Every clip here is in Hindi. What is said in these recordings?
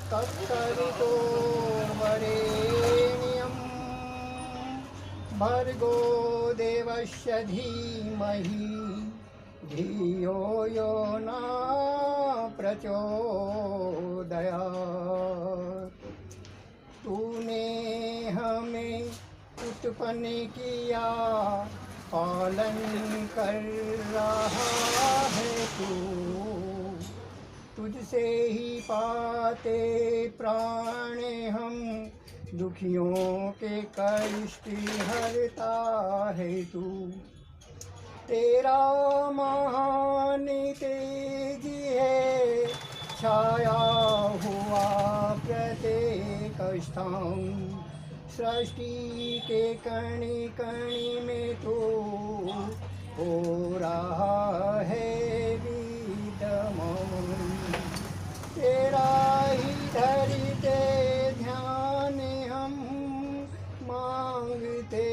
तत्सवितुर्वरेण्यं भर्गो देवस्य धीमहि धियो यो न प्रचोदयात्। तूने हमें उत्पन्न किया, पालन कर रहा है तू। तुझसे ही पाते प्राण हम, दुखियों के कष्ट हरता है तू। तेरा महान तेज है छाया हुआ प्रत्येक स्थान। सृष्टि के कण कण में तो हो रहा है विद्यमान। तेरा ही धरते ध्यान हम, मांगते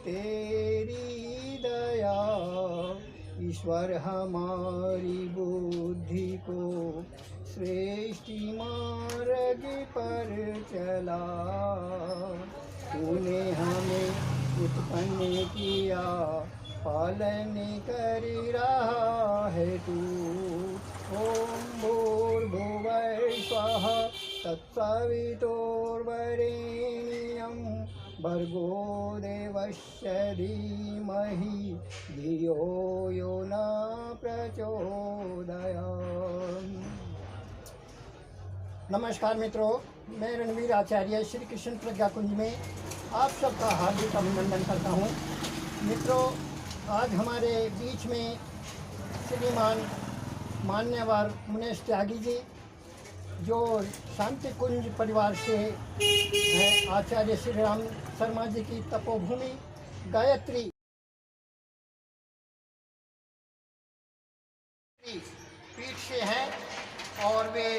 तेरी दया। ईश्वर हमारी बुद्धि को श्रेष्ठ मार्ग पर चला। तूने हमें उत्पन्न किया, पालन कर रहा है तू। ओम भूर्भुवः स्वः तत्सवितुर्वरेण्यं भर्गो देवस्य धीमहि धियो यो न प्रचोदयात्। नमस्कार मित्रों, मैं रणवीर आचार्य श्री कृष्ण प्रज्ञा कुंज में आप सबका हार्दिक अभिनंदन करता हूँ। मित्रों, आज हमारे बीच में श्रीमान मान्यवर मुनेश त्यागी जी, जो शांति कुंज परिवार से हैं, आचार्य श्री राम शर्मा जी की तपोभूमि गायत्री पीठ से हैं और वे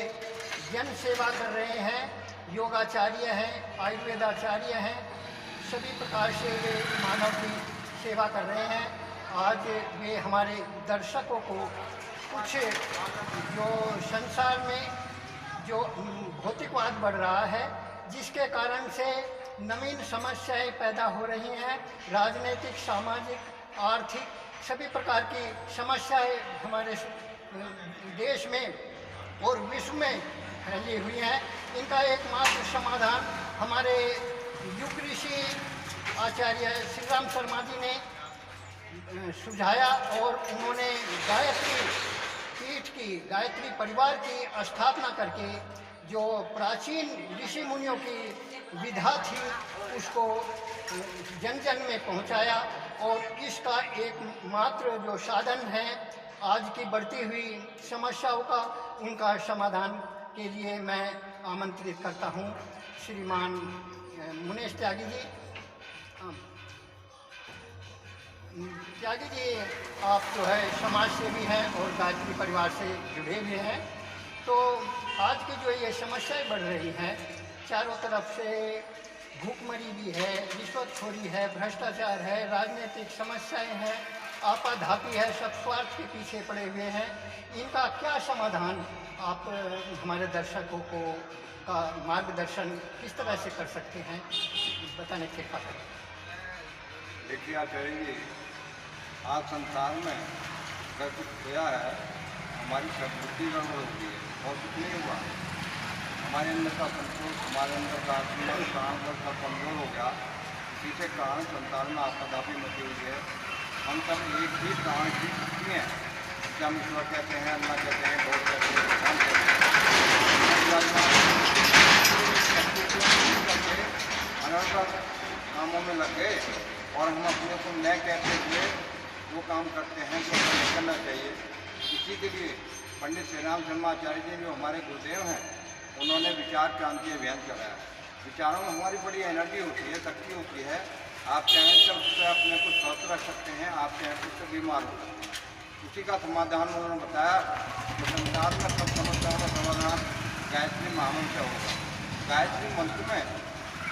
जन सेवा कर रहे हैं, योगाचार्य हैं, आयुर्वेदाचार्य हैं, सभी प्रकार से वे मानव की सेवा कर रहे हैं। आज वे हमारे दर्शकों को कुछ जो संसार में जो भौतिकवाद बढ़ रहा है, जिसके कारण से नवीन समस्याएं पैदा हो रही हैं, राजनीतिक, सामाजिक, आर्थिक सभी प्रकार की समस्याएं हमारे देश में और विश्व में फैली हुई हैं। इनका एकमात्र समाधान हमारे युग ऋषि आचार्य श्री राम शर्मा जी ने सुझाया और उन्होंने गायत्री पीठ की, गायत्री परिवार की स्थापना करके जो प्राचीन ऋषि मुनियों की विधा थी उसको जन जन में पहुंचाया। और इसका एकमात्र जो साधन है आज की बढ़ती हुई समस्याओं का, उनका समाधान के लिए मैं आमंत्रित करता हूं श्रीमान मुनेश त्यागी जी। त्यागी जी, आप जो है समाज सेवी हैं और गायत्री परिवार से जुड़े हुए हैं। तो आज की जो ये समस्याएं बढ़ रही हैं, चारों तरफ से भूखमरी भी है, रिश्वतखोरी है, भ्रष्टाचार है, राजनीतिक समस्याएं हैं, आपाधापी है, सब स्वार्थ के पीछे पड़े हुए हैं। इनका क्या समाधान आप हमारे दर्शकों को का मार्गदर्शन किस तरह से कर सकते हैं, बताने की कृपा करें। देखिए आचार्य जी, आज संसार में अगर कुछ खोया है, हमारी सद्बुद्धि गड़बड़ हो गई है और कुछ नहीं हुआ। हमारे अंदर का संतोष, हमारे अंदर का प्राण का कमजोर हो गया। इसी के कारण संसार में आपदापी मची हुई है। हम सब एक ही प्राण की शक्ति हैं, जिसे हम ईश्वर कहते हैं, अल्लाह कहते हैं, गौर कहते हैं, भगवान कहते हैं। अनर्थ कामों में लग गए और हम अपने को न कहते हुए वो काम करते हैं जो हमें करना चाहिए। इसी के लिए पंडित श्री राम शर्मा आचार्य जी जो हमारे गुरुदेव हैं, उन्होंने विचार क्रांति अभियान चलाया। विचारों में हमारी बड़ी एनर्जी होती है, शक्ति होती है। आप चाहें तो उससे अपने को स्वस्थ रख सकते हैं, आप चाहें तो उससे बीमार हो सकते हैं। उसी का समाधान उन्होंने बताया कि संसार में सब समस्याओं का समाधान गायत्री महामंत्र होगा। गायत्री मंत्र में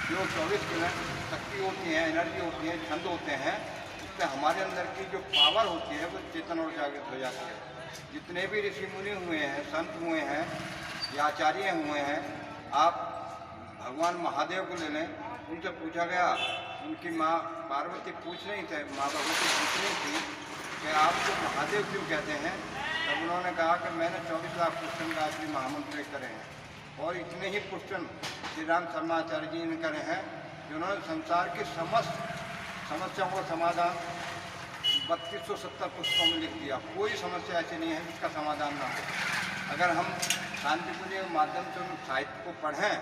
जो 24 किरण शक्ति होती है, एनर्जी होती है, छंद होते हैं, उससे हमारे अंदर की जो पावर होती है वो चेतन और जागृत हो जाती है। जितने भी ऋषि मुनि हुए हैं, संत हुए हैं या आचार्य हुए हैं, आप भगवान महादेव को ले लें, उनसे पूछा गया, उनकी माँ पार्वती पूछ रही थे, माँ भगवती पूछ रही थी कि आप जो महादेव क्यों कहते हैं, तब उन्होंने कहा कि मैंने 24 लाख पुष्टन गायत्री महामंत्र करे हैं। और इतने ही पुष्टन श्री राम शर्माचार्य जी ने करे हैं, जिन्होंने संसार की समस्त समस्याओं का समाधान 3270 पुस्तकों में लिख दिया। कोई समस्या ऐसी नहीं है जिसका समाधान ना हो। अगर हम शांतिपूर्ण के माध्यम से उन साहित्य को पढ़ें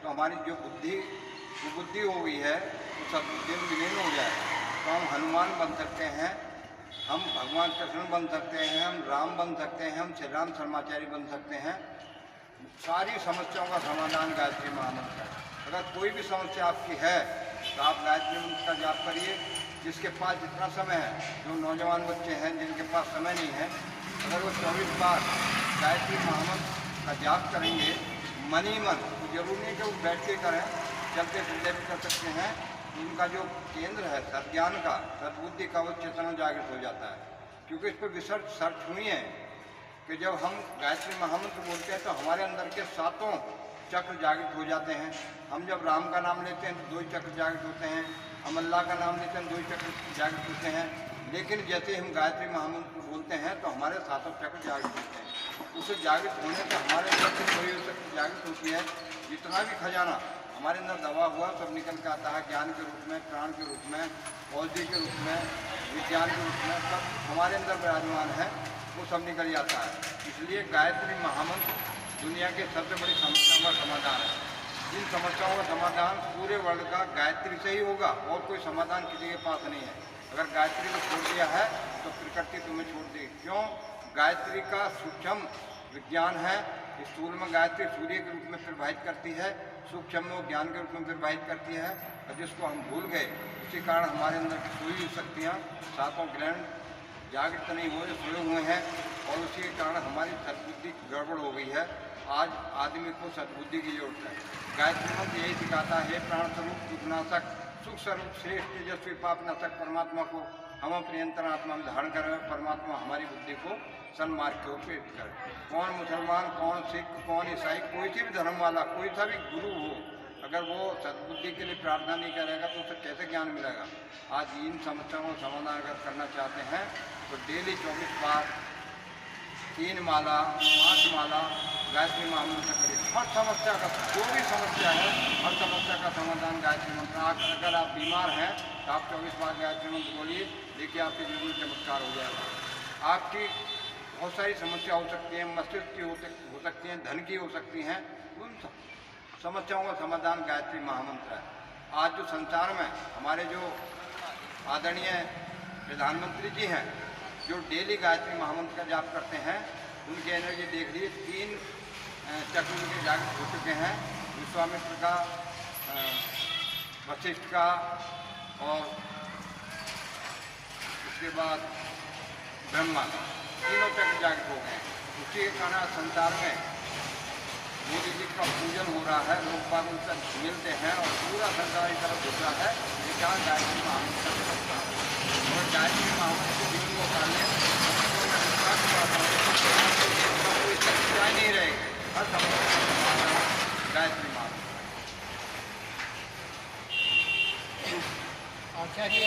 तो हमारी जो बुद्धि हो गई है वो सब दिन विलीन हो जाए, तो हम हनुमान बन सकते हैं, हम भगवान कृष्ण बन सकते हैं, हम राम बन सकते हैं, हम श्री राम शर्माचार्य बन सकते हैं। सारी समस्याओं का समाधान गायत्री महामंत्र है। अगर कोई भी समस्या आपकी है तो आप गायत्री मंत्र का जाप करिए। जिसके पास जितना समय है, जो नौजवान बच्चे हैं जिनके पास समय नहीं है, अगर वो 24 बार गायत्री महामंत्र का जाप करेंगे मन ही मन, तो जरूरी नहीं कि वो बैठ के करें, चलते फिरते भी कर सकते हैं। उनका जो केंद्र है सद्ज्ञान का, सद्बुद्धि का, वो चेतना जागृत हो जाता है। क्योंकि इस पर रिसर्च सर्च हुई है कि जब हम गायत्री महामंत्र बोलते हैं तो हमारे अंदर के 7 चक्र जागृत हो जाते हैं। हम जब राम का नाम लेते हैं तो 2 चक्र जागृत होते हैं, हम अल्लाह का नाम लेते हैं 2 चक्र जागृत होते हैं। लेकिन जैसे हम गायत्री महामंत्र बोलते हैं तो हमारे 7 चक्र जागृत होते हैं। उसे जागृत होने से हमारे अंदर से कोई शक्ति जागृत होती है। जितना भी खजाना हमारे अंदर दबा हुआ सब निकल के आता है, ज्ञान के रूप में, प्राण के रूप में, औषधि के रूप में, विज्ञान के रूप में, सब हमारे अंदर विराजमान है, वो सब निकल जाता है। इसलिए गायत्री महामंत्र दुनिया के सबसे बड़ी समस्याओं का समाधान है। इन समस्याओं का समाधान पूरे वर्ल्ड का गायत्री से ही होगा, और कोई समाधान किसी के पास नहीं है। अगर गायत्री को छोड़ दिया है तो प्रकृति तुम्हें छोड़ देगी। क्यों? गायत्री का सूक्ष्म विज्ञान है। स्थूल में गायत्री सूर्य के रूप में प्रवाहित करती है, सूक्ष्म में ज्ञान के रूप में प्रवाहित करती है, और जिसको हम भूल गए। इसी कारण हमारे अंदर की सोई शक्तियाँ, 7 ग्रहण जागृत नहीं हुए, सोए हुए हैं, और उसी के कारण हमारी सद्बुद्धि गड़बड़ हो गई है। आज आदमी को सद्बुद्धि की जरूरत है। गायत्री मंत्र यही सिखाता है, प्राण स्वरूप सुखनाशक, सुख स्वरूप श्रेष्ठ तेजस्वी पापनाशक परमात्मा को हम अपनी अंतरात्मा में धारण करें। परमात्मा हमारी बुद्धि को सन्मार्ग की ओर प्रेरित करें। कौन मुसलमान, कौन सिख, कौन ईसाई, कोई सी भी धर्म वाला, कोई सा भी गुरु हो, अगर वो सद्बुद्धि के लिए प्रार्थना नहीं करेगा तो उसे कैसे ज्ञान मिलेगा। आज इन समस्याओं का समाधान अगर करना चाहते हैं तो डेली 24 बार 3 माला 5 माला गायत्री महामंत्र करिए। हर समस्या का, जो भी समस्या है, हर समस्या का समाधान गायत्री मंत्र। अगर आप बीमार हैं तो आप 24 बार गायत्री मंत्र बोलिए, देखिए आपके जीवन में चमत्कार हो जाएगा। आपकी बहुत सारी समस्या हो सकती हैं, मस्तिष्क की हो सकती हैं, धन की हो सकती हैं, उन समस्याओं का समाधान गायत्री महामंत्र है। आज जो संसार में हमारे जो आदरणीय प्रधानमंत्री जी हैं, जो डेली गायत्री महामंत्र का जाप करते हैं, उनकी एनर्जी देख लीजिए, 3 चक्र उनके जागृत हो चुके हैं। विश्वामित्र का, वशिष्ठ का, और उसके बाद ब्रह्मा का, तीनों चक्र जागृत हो गए। उसी के कारण संसार में मोदी जी का पूजन हो रहा है, लोग बाग उनसे मिलते हैं, और पूरा संसार इस तरफ घुस रहा है। ये क्या गायत्री महामंत्र से लगता है, और गायत्री महामंत्र के जीवन को करने कोई समस्या नहीं रहेगी। हर समस्या गायत्री महामंत्र। आचार्य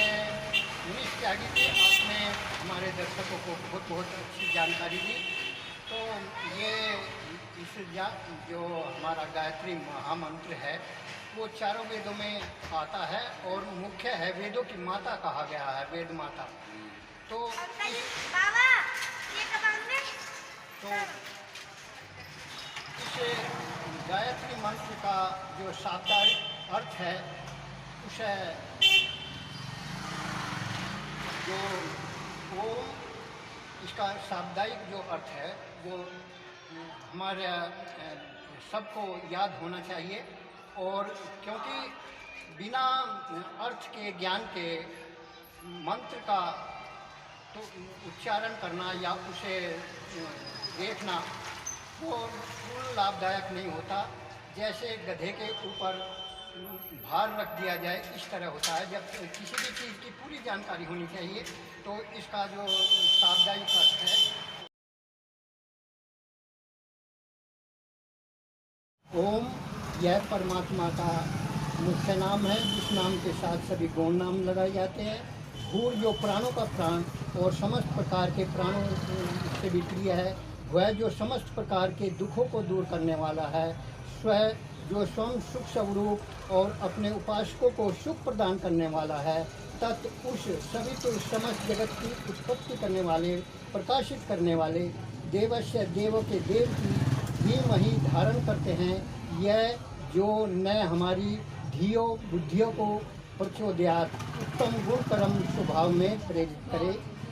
मनीष त्यागी जी, आपने हमारे दर्शकों को बहुत बहुत अच्छी जानकारी दी। तो ये जो हमारा गायत्री महामंत्र है वो चारों वेदों में आता है, और मुख्य है, वेदों की माता कहा गया है, वेद माता। तो इस गायत्री मंत्र का जो शाब्दिक अर्थ है, उसे जो ओम, इसका शाब्दिक जो अर्थ है वो हमारे सबको याद होना चाहिए। और क्योंकि बिना अर्थ के, ज्ञान के मंत्र का तो उच्चारण करना या उसे देखना वो पूर्ण लाभदायक नहीं होता। जैसे गधे के ऊपर भार रख दिया जाए, इस तरह होता है। जब किसी भी चीज़ की पूरी जानकारी होनी चाहिए तो इसका जो शाब्दिक अर्थ है, ओम यह परमात्मा का मुख्य नाम है, जिस नाम के साथ सभी गौण नाम लगाए जाते हैं। भूर जो प्राणों का प्राण और समस्त प्रकार के प्राणों से भी प्रिय है, वह जो समस्त प्रकार के दुखों को दूर करने वाला है। स्वयं जो स्वयं सुख स्वरूप और अपने उपासकों को सुख प्रदान करने वाला है। तत् उस सभी तो समस्त जगत की उत्पत्ति करने वाले, प्रकाशित करने वाले, देवस्य देव के देव की धीमहि धारण करते हैं। यह जो न हमारी धियो बुद्धियों को प्रचोदयात उत्तम गुण कर्म स्वभाव में प्रेरित करे,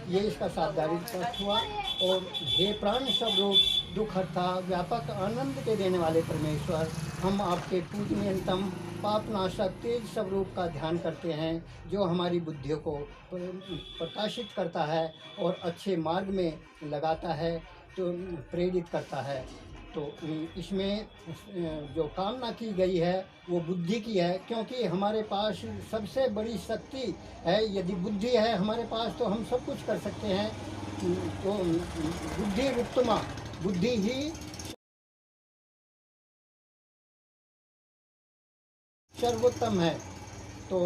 ये इसका साधारित अर्थ हुआ। और हे प्राण स्वरूप दुखहर्ता व्यापक आनंद के देने वाले परमेश्वर, हम आपके पूजनीयतम पापनाशक तेज स्वरूप का ध्यान करते हैं, जो हमारी बुद्धियों को प्रकाशित करता है और अच्छे मार्ग में लगाता है, तो प्रेरित करता है। तो इसमें जो कामना की गई है वो बुद्धि की है, क्योंकि हमारे पास सबसे बड़ी शक्ति है। यदि बुद्धि है हमारे पास तो हम सब कुछ कर सकते हैं। तो बुद्धि उत्तमा, बुद्धि ही सर्वोत्तम है। तो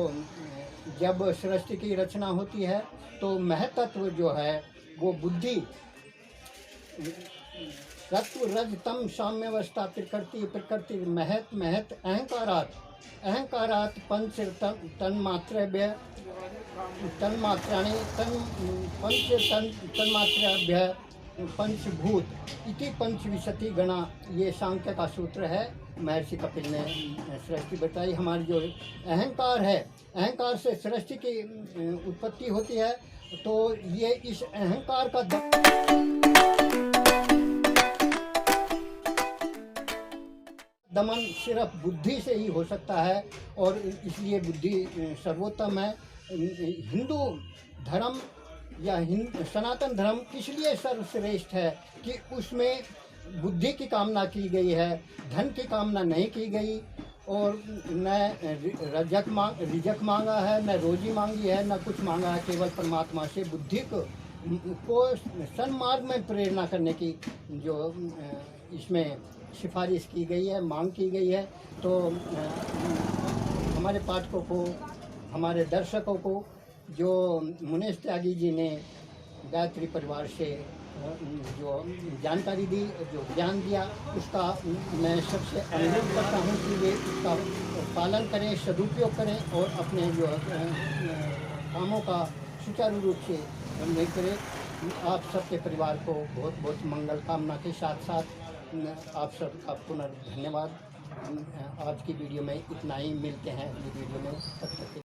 जब सृष्टि की रचना होती है तो महतत्व जो है वो बुद्धि, सत्व रज तम साम्यावस्था प्रकृति महत महत अहंकारात पंच तन्मात्राभ्य पंचभूत इति पंचविंशति गणा, ये सांख्य का सूत्र है। महर्षि कपिल ने सृष्टि बताई। हमारी जो अहंकार है, अहंकार से सृष्टि की उत्पत्ति होती है। तो ये इस अहंकार का दमन सिर्फ बुद्धि से ही हो सकता है, और इसलिए बुद्धि सर्वोत्तम है। हिंदू धर्म या सनातन धर्म इसलिए सर्वश्रेष्ठ है कि उसमें बुद्धि की कामना की गई है, धन की कामना नहीं की गई, और न रिजक मांगा है, न रोजी मांगी है, न कुछ मांगा है। केवल परमात्मा से बुद्धि को सन्मार्ग में प्रेरणा करने की जो इसमें सिफारिश की गई है, मांग की गई है। तो हमारे पाठकों को, हमारे दर्शकों को जो मुनीश त्यागी जी ने गायत्री परिवार से जो जानकारी दी, जो ज्ञान दिया, उसका मैं सबसे अनुरोध करता हूँ कि वे उसका पालन करें, सदुपयोग करें और अपने जो कामों का सुचारू रूप से करें। आप सबके परिवार को बहुत बहुत मंगल कामना के साथ साथ आप सबका पुनर्धन्यवाद। आज की वीडियो में इतना ही, मिलते हैं अगली वीडियो में, तब तक